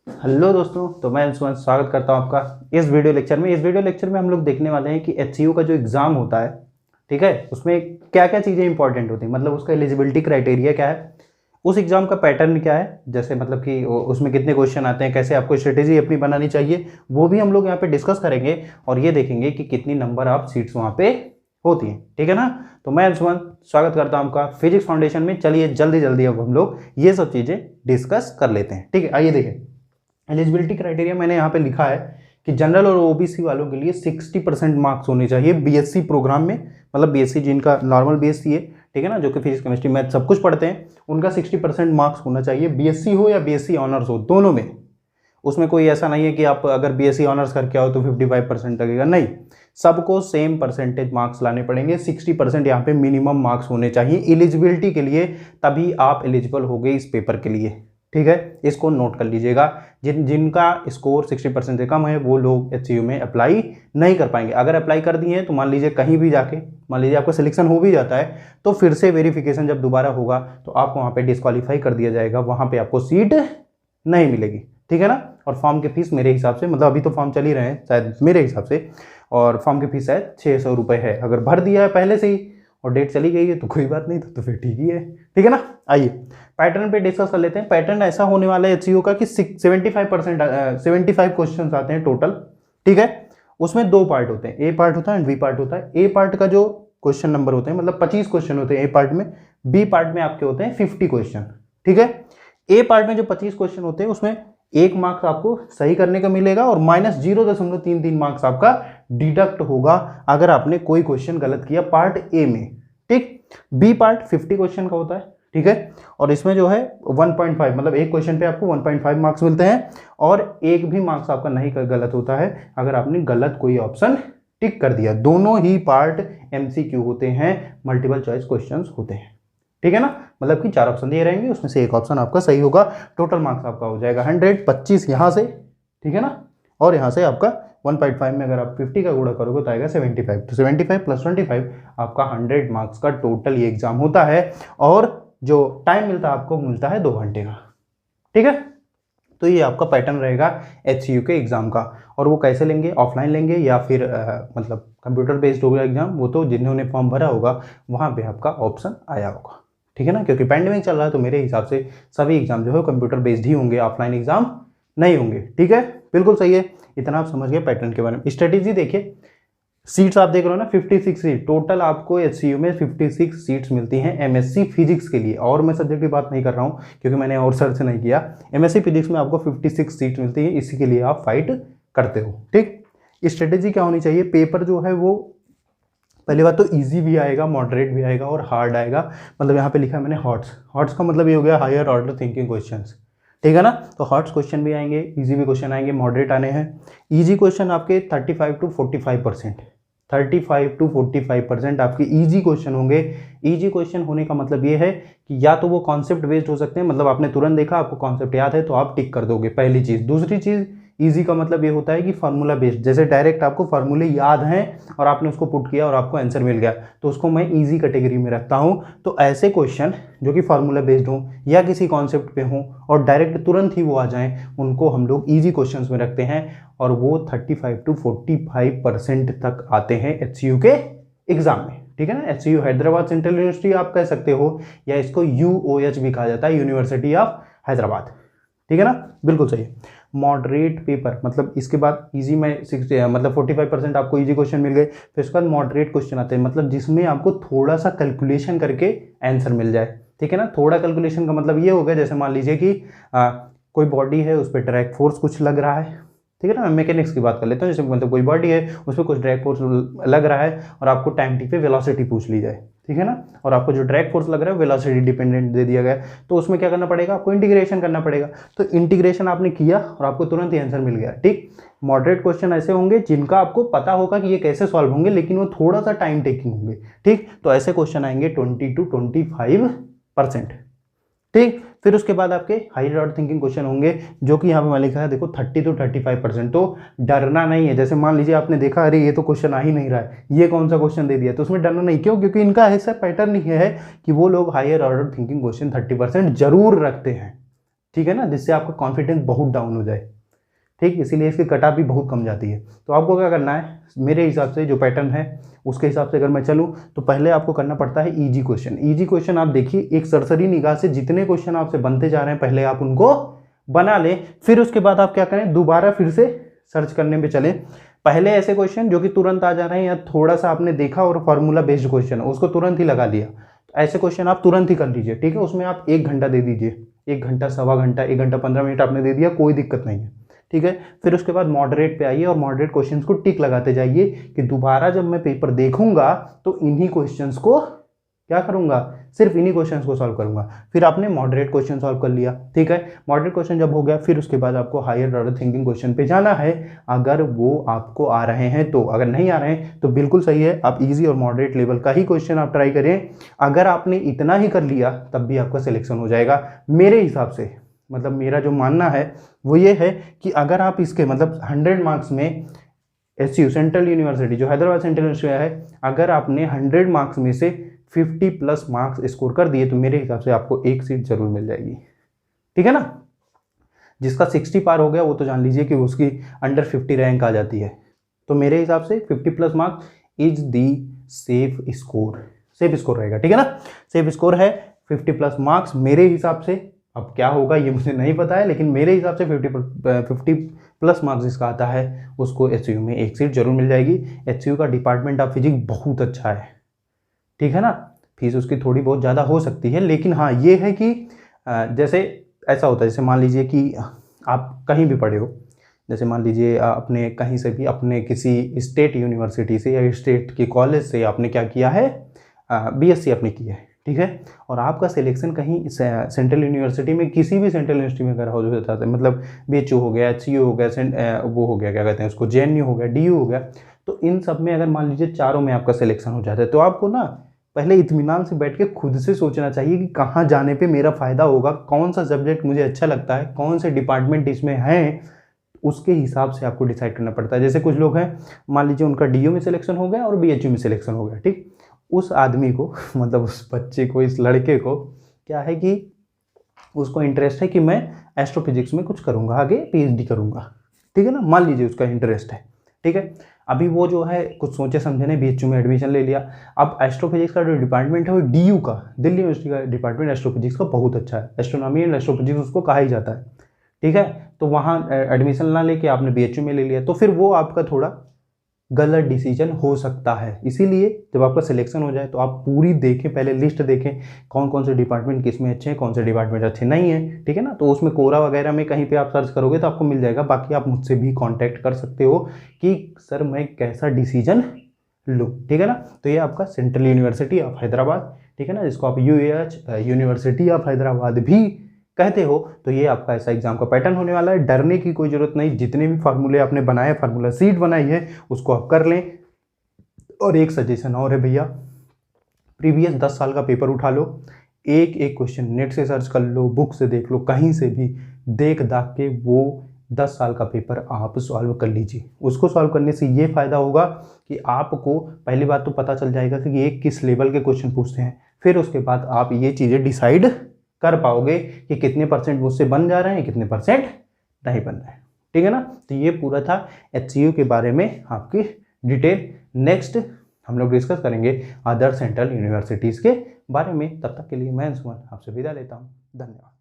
Hello दोस्तों, तो मैं अंशुमान स्वागत करता हूं आपका इस वीडियो लेक्चर में। इस वीडियो लेक्चर में हम लोग देखने वाले हैं कि एचसीयू का जो एग्ज़ाम होता है, ठीक है, उसमें क्या क्या चीज़ें इंपॉर्टेंट होती हैं, मतलब उसका एलिजिबिलिटी क्राइटेरिया क्या है, उस एग्ज़ाम का पैटर्न क्या है, जैसे मतलब कि उसमें कितने क्वेश्चन आते हैं, कैसे आपको स्ट्रेटेजी अपनी बनानी चाहिए, वो भी हम लोग यहाँ पे डिस्कस करेंगे। और ये देखेंगे कि कितनी नंबर आप सीट्स वहाँ पे होती हैं, ठीक है ना। तो मैं अंशुमान स्वागत करता हूँ आपका फिजिक्स फाउंडेशन में। चलिए जल्दी जल्दी अब हम लोग ये सब चीज़ें डिस्कस कर लेते हैं, ठीक है। आइए देखें, एलिजिबिलिटी क्राइटेरिया मैंने यहाँ पे लिखा है कि जनरल और ओबीसी वालों के लिए 60% मार्क्स होने चाहिए बीएससी प्रोग्राम में, मतलब बीएससी जिनका नॉर्मल बीएससी है, ठीक है ना, जो कि फिजिक्स केमिस्ट्री मैथ सब कुछ पढ़ते हैं, उनका 60% मार्क्स होना चाहिए, बीएससी हो या बीएससी ऑनर्स हो, दोनों में। उसमें कोई ऐसा नहीं है कि आप अगर बीएससी ऑनर्स करके आओ तो 55% लगेगा, नहीं, सबको सेम परसेंटेज मार्क्स लाने पड़ेंगे। 60% यहाँ पे मिनिमम मार्क्स होने चाहिए एलिजिबिलिटी के लिए, तभी आप एलिजिबल हो गए इस पेपर के लिए, ठीक है। इसको नोट कर लीजिएगा, जिनका स्कोर 60% से कम है वो लोग एचसीयू में अप्लाई नहीं कर पाएंगे। अगर अप्लाई कर दिए हैं तो मान लीजिए कहीं भी जाके, मान लीजिए आपका सिलेक्शन हो भी जाता है, तो फिर से वेरिफिकेशन जब दोबारा होगा तो आपको वहाँ पे डिस्क्वालीफाई कर दिया जाएगा, वहाँ पे आपको सीट नहीं मिलेगी, ठीक है ना। और फॉर्म की फीस मेरे हिसाब से, मतलब अभी तो फॉर्म चल ही रहे हैं शायद मेरे हिसाब से, और फॉर्म की फीस शायद 600 रुपये है। अगर भर दिया है पहले से ही और डेट चली गई है तो कोई बात नहीं, तो फिर ठीक ही है, ठीक है ना। आइए पैटर्न पे डिस्कस कर लेते हैं। पैटर्न ऐसा होने वाला है एचसीयू का कि 75 क्वेश्चन आते हैं टोटल, ठीक है। उसमें दो पार्ट होते हैं, ए पार्ट होता है एंड बी पार्ट होता है। ए पार्ट का जो क्वेश्चन नंबर होते हैं, मतलब 25 क्वेश्चन होते हैं ए पार्ट में, बी पार्ट में आपके होते हैं 50 क्वेश्चन, ठीक है। ए पार्ट में जो 25 क्वेश्चन होते हैं उसमें 1 मार्क्स आपको सही करने का मिलेगा और -0.33 मार्क्स आपका डिडक्ट होगा अगर आपने कोई क्वेश्चन गलत किया पार्ट ए में, ठीक। बी पार्ट 50 क्वेश्चन का होता है, ठीक है, और इसमें जो है 1.5, मतलब एक क्वेश्चन पे आपको 1.5 मार्क्स मिलते हैं और एक भी मार्क्स आपका नहीं गलत होता है अगर आपने गलत कोई ऑप्शन टिक कर दिया। दोनों ही पार्ट एमसीक्यू होते हैं, मल्टीपल चॉइस क्वेश्चंस होते हैं, ठीक है ना। मतलब कि 4 ऑप्शन दिए रहेंगे, उसमें से एक ऑप्शन आपका सही होगा। टोटल मार्क्स आपका हो जाएगा 125 यहाँ से, ठीक है ना, और यहाँ से आपका 1.5 में अगर आप 50 का गुणा करोगे तो आएगा 75, तो 75 + 25 आपका 100 मार्क्स का टोटल ये एग्जाम होता है। और जो टाइम मिलता है आपको मिलता है 2 घंटे का, ठीक है। तो ये आपका पैटर्न रहेगा एचसीयू के एग्जाम का। और वो कैसे लेंगे, ऑफलाइन लेंगे या फिर मतलब कंप्यूटर बेस्ड होगा एग्जाम, वो तो जिन्होंने फॉर्म भरा होगा वहाँ पे आपका ऑप्शन आया होगा, ठीक है ना। क्योंकि पैंडेमिक चल रहा है तो मेरे हिसाब से सभी एग्जाम जो है कंप्यूटर बेस्ड ही होंगे, ऑफलाइन एग्जाम नहीं होंगे, ठीक है, बिल्कुल सही है। इतना आप समझ गए पैटर्न के बारे में। स्ट्रेटेजी देखिए, सीट्स आप देख रहे हो ना, 56 सीट टोटल आपको एचसीयू में 56 सीट्स मिलती हैं एमएससी फिजिक्स के लिए। और मैं सब्जेक्ट की बात नहीं कर रहा हूँ क्योंकि मैंने और सर्च नहीं किया। एमएससी फिजिक्स में आपको 56 सीट मिलती है, इसी के लिए आप फाइट करते हो, ठीक। स्ट्रेटेजी क्या होनी चाहिए, पेपर जो है वो पहली बात तो इजी भी आएगा, मॉडरेट भी आएगा और हार्ड आएगा। मतलब यहाँ पे लिखा है मैंने हॉट्स, हॉट्स का मतलब ये हो गया हायर ऑर्डर थिंकिंग क्वेश्चंस, ठीक है ना। तो हॉट्स क्वेश्चन भी आएंगे, इजी भी क्वेश्चन आएंगे, मॉडरेट आने हैं। इजी क्वेश्चन आपके 35 to 45% आपके इजी क्वेश्चन होंगे। इजी क्वेश्चन होने का मतलब ये है कि या तो वो कॉन्सेप्ट बेस्ड हो सकते हैं, मतलब आपने तुरंत देखा, आपको कॉन्सेप्ट याद है तो आप टिक कर दोगे, पहली चीज़। दूसरी चीज़, इजी का मतलब ये होता है कि फार्मूला बेस्ड, जैसे डायरेक्ट आपको फार्मूले याद हैं और आपने उसको पुट किया और आपको आंसर मिल गया, तो उसको मैं इजी कैटेगरी में रखता हूँ। तो ऐसे क्वेश्चन जो कि फार्मूला बेस्ड हों या किसी कॉन्सेप्ट पे हों और डायरेक्ट तुरंत ही वो आ जाएं, उनको हम लोग इजी क्वेश्चंस में रखते हैं। और वो 35 to 45% तक आते हैं एचसीयू के एग्जाम में, ठीक है ना। एचसीयू हैदराबाद सेंट्रल यूनिवर्सिटी आप कह सकते हो, या इसको यूओएच भी कहा जाता है, यूनिवर्सिटी ऑफ हैदराबाद, ठीक है ना, बिल्कुल सही है। मॉडरेट पेपर, मतलब इसके बाद इजी में 60 मतलब 45% आपको इजी क्वेश्चन मिल गए, फिर उसके बाद मॉडरेट क्वेश्चन आते हैं, मतलब जिसमें आपको थोड़ा सा कैलकुलेशन करके आंसर मिल जाए, ठीक है ना। थोड़ा कैलकुलेशन का मतलब ये हो गया, जैसे मान लीजिए कि कोई बॉडी है, उस पर ड्रैग फोर्स कुछ लग रहा है, ठीक है ना। मैं मैकेनिक्स की बात कर लेता हूँ, जैसे मतलब कोई बॉडी है उस पर कुछ ड्रैग फोर्स लग रहा है और आपको टाइम टी पे वेलोसिटी पूछ ली जाए, ठीक है ना, और आपको जो ड्रैग फोर्स लग रहा है वेलोसिटी डिपेंडेंट दे दिया गया, तो उसमें क्या करना पड़ेगा, आपको इंटीग्रेशन करना पड़ेगा। तो इंटीग्रेशन आपने किया और आपको तुरंत ही आंसर मिल गया, ठीक। मॉडरेट क्वेश्चन ऐसे होंगे जिनका आपको पता होगा कि ये कैसे सॉल्व होंगे, लेकिन वो थोड़ा सा टाइम टेकिंग होंगे, ठीक। तो ऐसे क्वेश्चन आएंगे 20 to 25%, ठीक। फिर उसके बाद आपके हायर ऑर्डर थिंकिंग क्वेश्चन होंगे, जो कि यहाँ पे मैं लिखा है देखो 30 to 35%। तो डरना नहीं है, जैसे मान लीजिए आपने देखा अरे ये तो क्वेश्चन आ ही नहीं रहा है, ये कौन सा क्वेश्चन दे दिया, तो उसमें डरना नहीं। क्यों? क्योंकि इनका ऐसा पैटर्न ही है कि वो लोग हायर ऑर्डर थिंकिंग क्वेश्चन 30% जरूर रखते हैं, ठीक है ना, जिससे आपका कॉन्फिडेंस बहुत डाउन हो जाए, ठीक, इसीलिए इसकी कट ऑफ भी बहुत कम जाती है। तो आपको क्या करना है, मेरे हिसाब से जो पैटर्न है उसके हिसाब से अगर मैं चलूँ तो पहले आपको करना पड़ता है इजी क्वेश्चन। इजी क्वेश्चन आप देखिए, एक सरसरी निगाह से जितने क्वेश्चन आपसे बनते जा रहे हैं पहले आप उनको बना लें, फिर उसके बाद आप क्या करें, दोबारा फिर से सर्च करने पे चलें। पहले ऐसे क्वेश्चन जो कि तुरंत आ जा रहे हैं या थोड़ा सा आपने देखा और फार्मूला बेस्ड क्वेश्चन उसको तुरंत ही लगा लिया, तो ऐसे क्वेश्चन आप तुरंत ही कर लीजिए, ठीक है। उसमें आप 1 घंटा दे दीजिए, 1 घंटा, सवा घंटा, 1 घंटा 15 मिनट आपने दे दिया, कोई दिक्कत नहीं है, ठीक है। फिर उसके बाद मॉडरेट पे आइए और मॉडरेट क्वेश्चंस को टिक लगाते जाइए कि दोबारा जब मैं पेपर देखूंगा तो इन्हीं क्वेश्चंस को क्या करूंगा, सिर्फ इन्हीं क्वेश्चंस को सॉल्व करूंगा। फिर आपने मॉडरेट क्वेश्चन सॉल्व कर लिया, ठीक है। मॉडरेट क्वेश्चन जब हो गया फिर उसके बाद आपको हायर ऑर्डर थिंकिंग क्वेश्चन पे जाना है, अगर वो आपको आ रहे हैं तो। अगर नहीं आ रहे हैं तो बिल्कुल सही है, आप इजी और मॉडरेट लेवल का ही क्वेश्चन आप ट्राई करें। अगर आपने इतना ही कर लिया तब भी आपका सिलेक्शन हो जाएगा मेरे हिसाब से। मतलब मेरा जो मानना है वो ये है कि अगर आप इसके मतलब 100 मार्क्स में SU सेंट्रल यूनिवर्सिटी जो हैदराबाद सेंट्रल यूनिवर्सिटी है, अगर आपने 100 मार्क्स में से 50+ मार्क्स स्कोर कर दिए तो मेरे हिसाब से आपको एक सीट जरूर मिल जाएगी, ठीक है ना। जिसका 60 पार हो गया वो तो जान लीजिए कि उसकी अंडर 50 रैंक आ जाती है। तो मेरे हिसाब से 50+ marks is the safe score, safe score रहेगा, ठीक है ना। सेफ स्कोर है 50+ मार्क्स मेरे हिसाब से। अब क्या होगा ये मुझे नहीं पता है, लेकिन मेरे हिसाब से 50+ मार्क्स जिसका आता है उसको SU में एक सीट जरूर मिल जाएगी। SU का डिपार्टमेंट ऑफ फिजिक्स बहुत अच्छा है, ठीक है ना। फीस उसकी थोड़ी बहुत ज़्यादा हो सकती है, लेकिन हाँ ये है कि जैसे ऐसा होता है, जैसे मान लीजिए कि आप कहीं भी पढ़े हो, जैसे मान लीजिए अपने कहीं से भी अपने किसी स्टेट यूनिवर्सिटी से या स्टेट के कॉलेज से आपने क्या किया है, BSc आपने किया है, ठीक है। और आपका सिलेक्शन कहीं सेंट्रल यूनिवर्सिटी में, किसी भी सेंट्रल यूनिवर्सिटी में अगर हो जाता है, मतलब BHU हो गया, HCU हो गया, वो हो गया क्या कहते हैं उसको, JNU हो गया, DU हो गया, तो इन सब में अगर मान लीजिए चारों में आपका सिलेक्शन हो जाता है तो आपको ना पहले इत्मीनान से बैठ के खुद से सोचना चाहिए कि कहाँ जाने पे मेरा फ़ायदा होगा, कौन सा सब्जेक्ट मुझे अच्छा लगता है, कौन से डिपार्टमेंट इसमें हैं, उसके हिसाब से आपको डिसाइड करना पड़ता है। जैसे कुछ लोग हैं, मान लीजिए उनका DU में सिलेक्शन हो गया और BHU में सिलेक्शन हो गया, ठीक। उस आदमी को मतलब उस बच्चे को, इस लड़के को क्या है कि उसको इंटरेस्ट है कि मैं एस्ट्रोफिजिक्स में कुछ करूँगा, आगे PhD करूँगा, ठीक है ना। मान लीजिए उसका इंटरेस्ट है, ठीक है। अभी वो जो है कुछ सोचे समझे नहीं, BHU में एडमिशन ले लिया। अब एस्ट्रोफिजिक्स का जो डिपार्टमेंट है वो DU का, दिल्ली यूनिवर्सिटी का डिपार्टमेंट एस्ट्रोफिजिक्स का बहुत अच्छा है, एस्ट्रोनॉमी एंड एस्ट्रोफिजिक्स उसको कहा ही जाता है, ठीक है। तो वहाँ एडमिशन ना लेके आपने BHU में ले लिया तो फिर वो आपका थोड़ा गलत डिसीजन हो सकता है। इसीलिए जब आपका सिलेक्शन हो जाए तो आप पूरी देखें, पहले लिस्ट देखें कौन कौन से डिपार्टमेंट किस में अच्छे हैं, कौन से डिपार्टमेंट अच्छे नहीं हैं, ठीक है ना। तो उसमें कोरा वगैरह में कहीं पे आप सर्च करोगे तो आपको मिल जाएगा। बाकी आप मुझसे भी कांटेक्ट कर सकते हो कि सर मैं कैसा डिसीजन लूँ, ठीक है ना। तो ये आपका सेंट्रल यूनिवर्सिटी ऑफ हैदराबाद, ठीक है ना, जिसको आप UAH यूनिवर्सिटी ऑफ हैदराबाद भी कहते हो। तो ये आपका ऐसा एग्जाम का पैटर्न होने वाला है, डरने की कोई ज़रूरत नहीं। जितने भी फार्मूले आपने बनाए, फार्मूला सीट बनाई है, उसको आप कर लें। और एक सजेशन और है भैया, प्रीवियस 10 साल का पेपर उठा लो, एक एक क्वेश्चन नेट से सर्च कर लो, बुक से देख लो, कहीं से भी देख दाख के वो 10 साल का पेपर आप सॉल्व कर लीजिए। उसको सॉल्व करने से ये फ़ायदा होगा कि आपको पहली बात तो पता चल जाएगा कि ये किस लेवल के क्वेश्चन पूछते हैं। फिर उसके बाद आप ये चीज़ें डिसाइड कर पाओगे कि कितने % मुझसे बन जा रहे हैं, कितने % नहीं बन रहे हैं, ठीक है ना। तो ये पूरा था HCU के बारे में आपकी डिटेल। नेक्स्ट हम लोग डिस्कस करेंगे अदर सेंट्रल यूनिवर्सिटीज़ के बारे में। तब तक के लिए मैं सुमन आपसे विदा लेता हूँ। धन्यवाद।